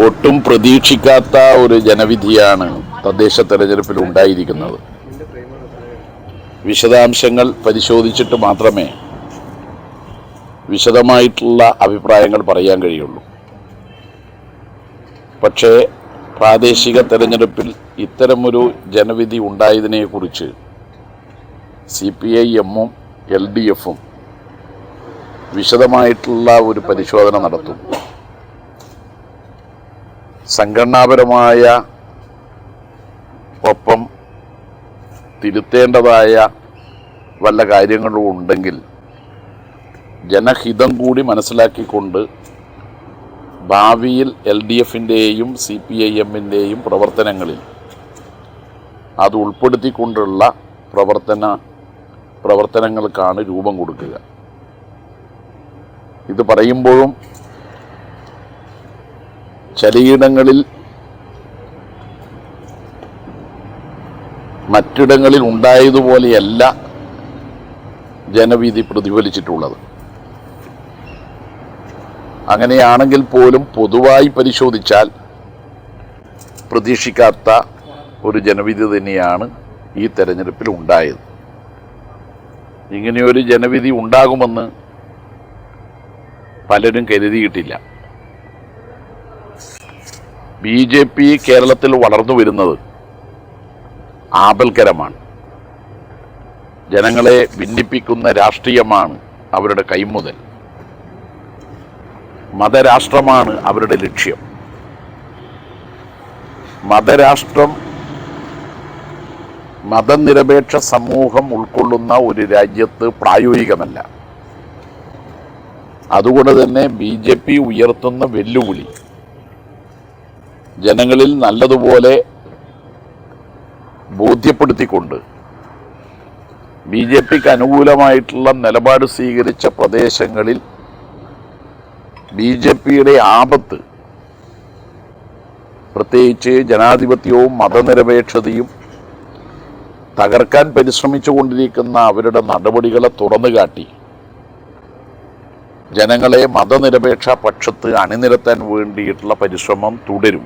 ഒട്ടും പ്രതീക്ഷിക്കാത്ത ഒരു ജനവിധിയാണ് തദ്ദേശ തെരഞ്ഞെടുപ്പിൽ ഉണ്ടായിരിക്കുന്നത്. വിശദാംശങ്ങൾ പരിശോധിച്ചിട്ട് മാത്രമേ വിശദമായിട്ടുള്ള അഭിപ്രായങ്ങൾ പറയാൻ കഴിയുള്ളൂ. പക്ഷേ പ്രാദേശിക തെരഞ്ഞെടുപ്പിൽ ഇത്തരമൊരു ജനവിധി ഉണ്ടായതിനെക്കുറിച്ച് CPI-എമ്മും LDF-ഉം വിശദമായിട്ടുള്ള ഒരു പരിശോധന നടത്തും. സംഘടനാപരമായ ഒപ്പം തിരുത്തേണ്ടതായ വല്ല കാര്യങ്ങളും ഉണ്ടെങ്കിൽ ജനഹിതം കൂടി മനസ്സിലാക്കിക്കൊണ്ട് ഭാവിയിൽ LDF-ൻ്റെയും CPI-എമ്മിൻ്റെയും പ്രവർത്തനങ്ങളിൽ അത് ഉൾപ്പെടുത്തിക്കൊണ്ടുള്ള പ്രവർത്തനങ്ങൾക്കാണ് രൂപം കൊടുക്കുക. ഇത് പറയുമ്പോഴും ചിലയിടങ്ങളിൽ മറ്റിടങ്ങളിൽ ഉണ്ടായതുപോലെയല്ല ജനവിധി പ്രതിഫലിച്ചിട്ടുള്ളത്. അങ്ങനെയാണെങ്കിൽ പോലും പൊതുവായി പരിശോധിച്ചാൽ പ്രതീക്ഷിക്കാത്ത ഒരു ജനവിധി തന്നെയാണ് ഈ തെരഞ്ഞെടുപ്പിൽ ഉണ്ടായത്. ഇങ്ങനെയൊരു ജനവിധി ഉണ്ടാകുമെന്ന് പലരും കരുതിയിട്ടില്ല. BJP കേരളത്തിൽ വളർന്നു വരുന്നത് ആപൽക്കരമാണ്. ജനങ്ങളെ ഭിന്നിപ്പിക്കുന്ന രാഷ്ട്രീയമാണ് അവരുടെ കൈമുതൽ. മതരാഷ്ട്രമാണ് അവരുടെ ലക്ഷ്യം. മതരാഷ്ട്രം മതനിരപേക്ഷ സമൂഹം ഉൾക്കൊള്ളുന്ന ഒരു രാജ്യത്ത് പ്രായോഗികമല്ല. അതുകൊണ്ട് തന്നെ BJP ഉയർത്തുന്ന വെല്ലുവിളി ജനങ്ങളിൽ നല്ലതുപോലെ ബോധ്യപ്പെടുത്തിക്കൊണ്ട് BJPക്ക് അനുകൂലമായിട്ടുള്ള നിലപാട് സ്വീകരിച്ച പ്രദേശങ്ങളിൽ BJPയുടെ ആപത്ത്, പ്രത്യേകിച്ച് ജനാധിപത്യവും മതനിരപേക്ഷതയും തകർക്കാൻ പരിശ്രമിച്ചുകൊണ്ടിരിക്കുന്ന അവരുടെ നടപടികളെ തുറന്നുകാട്ടി ജനങ്ങളെ മതനിരപേക്ഷ പക്ഷത്ത് അണിനിരത്താൻ വേണ്ടിയിട്ടുള്ള പരിശ്രമം തുടരും.